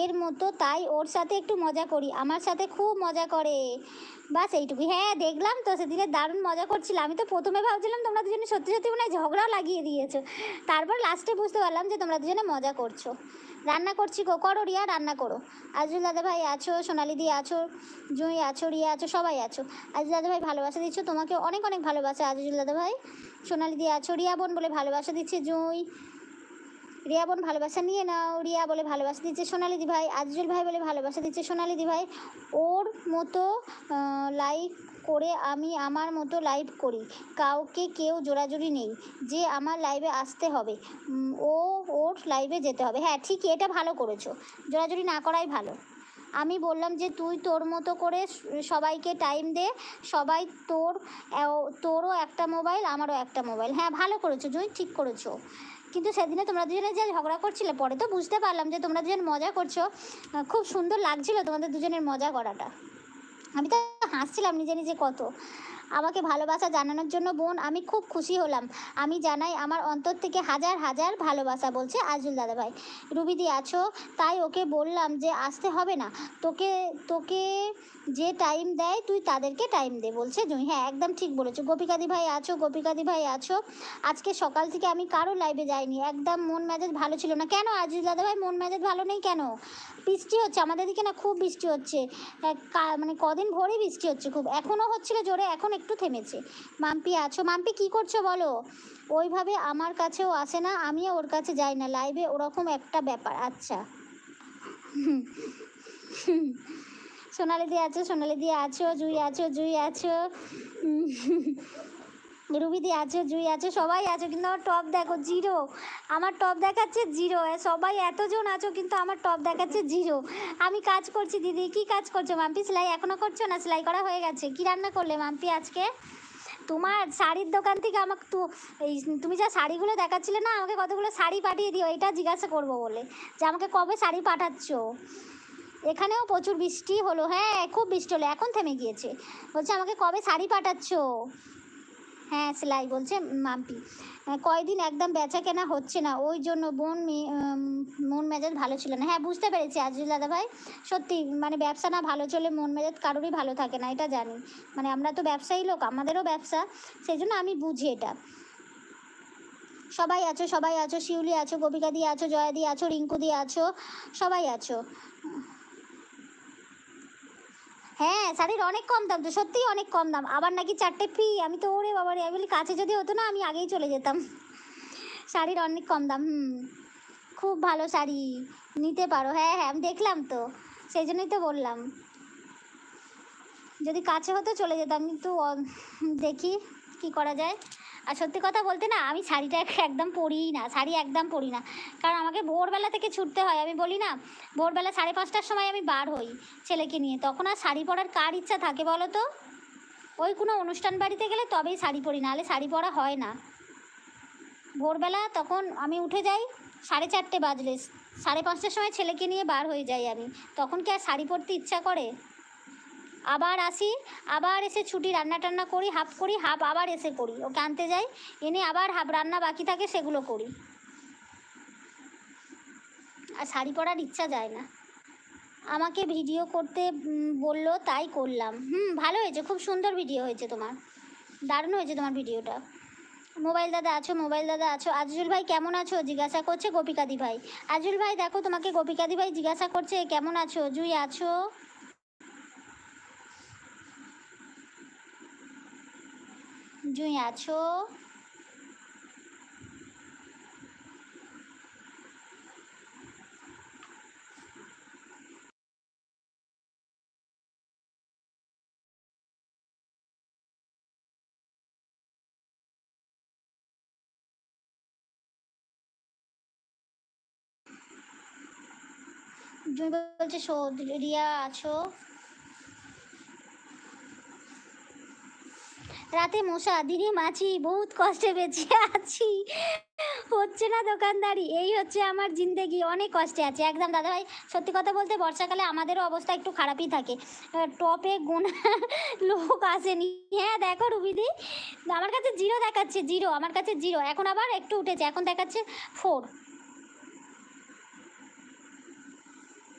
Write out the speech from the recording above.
এর মতো, তাই ওর সাথে একটু মজা করি, আমার সাথে খুব মজা করে, বাস এইটুকুই। হ্যাঁ দেখলাম তো সেদিনে দারুণ মজা করছিলাম। আমি তো প্রথমে ভাবছিলাম তোমরা দুজনে সত্যি সত্যি মনে হয় ঝগড়াও লাগিয়ে দিয়েছো, তারপর লাস্টে বুঝতে পারলাম যে তোমরা দুজনে মজা করছো। রান্না করছি গো, করো রিয়া, রান্না করো। আজুল দাদা ভাই আছো, সোনালি দি আছো, জুঁই আছো, রিয়া আছো, সবাই আছো। আজুল দাদা ভাই ভালোবাসা দিচ্ছ, তোমাকে অনেক অনেক ভালোবাসা আজুল দাদা ভাই। সোনালি দি আছো, রিয়া বোন বলে ভালোবাসা দিচ্ছে জুঁই, রিয়া বোন ভালোবাসা নিয়ে নাও, রিয়া বলে ভালোবাসা দিচ্ছে সোনালি দি ভাই, আজুল ভাই বলে ভালোবাসা দিচ্ছে সোনালি দি ভাই। ওর মতো লাইক করে আমি আমার মতো লাইভ করি, কাউকে কেউ জোরাজুরি নেই যে আমার লাইভে আসতে হবে, ওর লাইভে যেতে হবে। হ্যাঁ ঠিকই, এটা ভালো করেছো, জোরাজুরি না করাই ভালো। আমি বললাম যে তুই তোর মতো করে সবাইকে টাইম দে, সবাই তোরও একটা মোবাইল, আমারও একটা মোবাইল। হ্যাঁ ভালো করেছো জুঁই, ঠিক করেছো। কিন্তু সেদিনে তোমরা দুজনে যে ঝগড়া করছিলে, পরে তো বুঝতে পারলাম যে তোমরা দুজন মজা করছো, খুব সুন্দর লাগছিল তোমাদের দুজনের মজা করাটা। আমি তো হাসছিলাম নিজে নিজে কত। আমাকে ভালোবাসা জানানোর জন্য বোন আমি খুব খুশি হলাম, আমি জানাই আমার অন্তর থেকে হাজার হাজার ভালোবাসা, বলছে আজুল দাদা ভাই। রুবিদি আছো, তাই ওকে বললাম যে আসতে হবে না, তোকে তোকে যে টাইম দেয় তুই তাদেরকে টাইম দে, বলছে জুঁই। হ্যাঁ একদম ঠিক বলেছো। গোপিকাদি ভাই আছো, গোপিকাদি ভাই আছো। আজকে সকাল থেকে আমি কারো লাইভে যাইনি, একদম মন মেজাজ ভালো ছিল না। কেন আজুল দাদা ভাই মন মেজাজ ভালো নেই কেন? বৃষ্টি হচ্ছে আমাদের দিকে না, খুব বৃষ্টি হচ্ছে, মানে কদিন ভোরে বৃষ্টি হচ্ছে খুব, এখনও হচ্ছিল জোরে, এখন একটু থেমেছে। মাম্পি আছো, মাম্পি কি করছো বলো? ওইভাবে আমার কাছেও আসে না, আমিও ওর কাছে যাই না লাইভে, ওরকম একটা ব্যাপার। আচ্ছা সোনালি দিয়ে আছো, সোনালি দিয়ে আছো, জুই আছো, জুই আছো, রুবিদি আছো, জুই আছো, সবাই আছো, কিন্তু আমার টপ দেখো জিরো, আমার টপ দেখাচ্ছে জিরো। সবাই এতজন আছো কিন্তু আমার টপ দেখাচ্ছে জিরো। আমি কাজ করছি দিদি। কি কাজ করছো মাম্পি? সেলাই এখনও করছো না? সেলাই করা হয়ে গেছে। কি রান্না করলে মাম্পি আজকে? তোমার শাড়ির দোকান থেকে আমাকে এই তুমি যা শাড়িগুলো দেখাচ্ছিলে না, আমাকে কতগুলো শাড়ি পাঠিয়ে দিও, এটা জিজ্ঞাসা করবো বলে যে আমাকে কবে শাড়ি পাঠাচ্ছ। এখানেও প্রচুর বৃষ্টি হলো, হ্যাঁ খুব বৃষ্টি হলো, এখন থেমে গিয়েছে। বলছে আমাকে কবে শাড়ি পাঠাচ্ছ। হ্যাঁ সেলাই, বলছে মাম্পি। কয়দিন একদম বেচা কেনা হচ্ছে না, ওই জন্য মন মেজাজ ভালো ছিল না। হ্যাঁ বুঝতে পেরেছি আজুল দাদা ভাই, সত্যি মানে ব্যবসা না ভালো চলে মন মেজাজ কারোরই ভালো থাকে না, এটা জানি। মানে আমরা তো ব্যবসায়ী লোক, আমাদেরও ব্যবসা, সেই জন্য আমি বুঝি এটা। সবাই আছো, সবাই আছো, শিউলি আছো, গোপিকা দি আছো, জয়া দি আছো, রিঙ্কু দি আছো, সবাই আছো। হ্যাঁ শাড়ির অনেক কম দাম তো, সত্যিই অনেক কম দাম, আবার নাকি 4টে ফ্রি। আমি তো ওরে বাবারে, আমি বলি কাছে যদি হতো না আমি আগেই চলে যেতাম। শাড়ির অনেক কম দাম, খুব ভালো শাড়ি, নিতে পারো। হ্যাঁ হ্যাঁ আমি দেখলাম তো, সেই জন্যই তো বললাম যদি কাছে হতো চলে যেতাম, কিন্তু দেখি কি করা যায়। আর সত্যি কথা বলতে না, আমি শাড়িটা একদম পরিই না, শাড়ি একদম পরি না, কারণ আমাকে ভোরবেলা থেকে ছুটতে হয়। আমি বলি না, ভোরবেলা 5:30টার সময় আমি বার হই ছেলেকে নিয়ে, তখন আর শাড়ি পরার কার ইচ্ছা থাকে বলো তো? ওই কোনো অনুষ্ঠান বাড়িতে গেলে তবেই শাড়ি পরি, নাহলে শাড়ি পরা হয় না। ভোরবেলা তখন আমি উঠে যাই 4:30 বাজলে, 5:30টার সময় ছেলেকে নিয়ে বার হয়ে যাই আমি, তখন কি আর শাড়ি পরতে ইচ্ছা করে? আবার আসি, আবার এসে ছুটি, রান্না টান্না করি, হাফ করি, হাফ আবার এসে করি, ওকে আনতে যাই, এনে আবার হাফ রান্না বাকি থাকে সেগুলো করি, আর শাড়ি পরার ইচ্ছা যায় না। আমাকে ভিডিও করতে বললো তাই করলাম। ভালো হয়েছে, খুব সুন্দর ভিডিও হয়েছে তোমার, দারুণ হয়েছে তোমার ভিডিওটা। মোবাইল দাদা আছো, মোবাইল দাদা আছো। আজুল ভাই কেমন আছো জিজ্ঞাসা করছে গোপিকাদি ভাই। আজুল ভাই দেখো তোমাকে গোপিকাদি ভাই জিজ্ঞাসা করছে কেমন আছো। জুই আছো, জুই আছো, জুই বলছে রিয়া আছো। রাতে মশা দিনে মাছি, বহুত কষ্টে বেঁচে আছি, হচ্ছে না দোকানদারি, এই হচ্ছে আমার জিন্দেগি, অনেক কষ্টে আছে একদম দাদাভাই। সত্যি কথা বলতে বর্ষাকালে আমাদেরও অবস্থা একটু খারাপই থাকে, টপে গোনা লোক আসেনি। হ্যাঁ দেখো রুবিদি, আমার কাছে জিরো দেখাচ্ছে, জিরো আমার কাছে জিরো, এখন আবার একটু উঠেছে, এখন দেখাচ্ছে 4।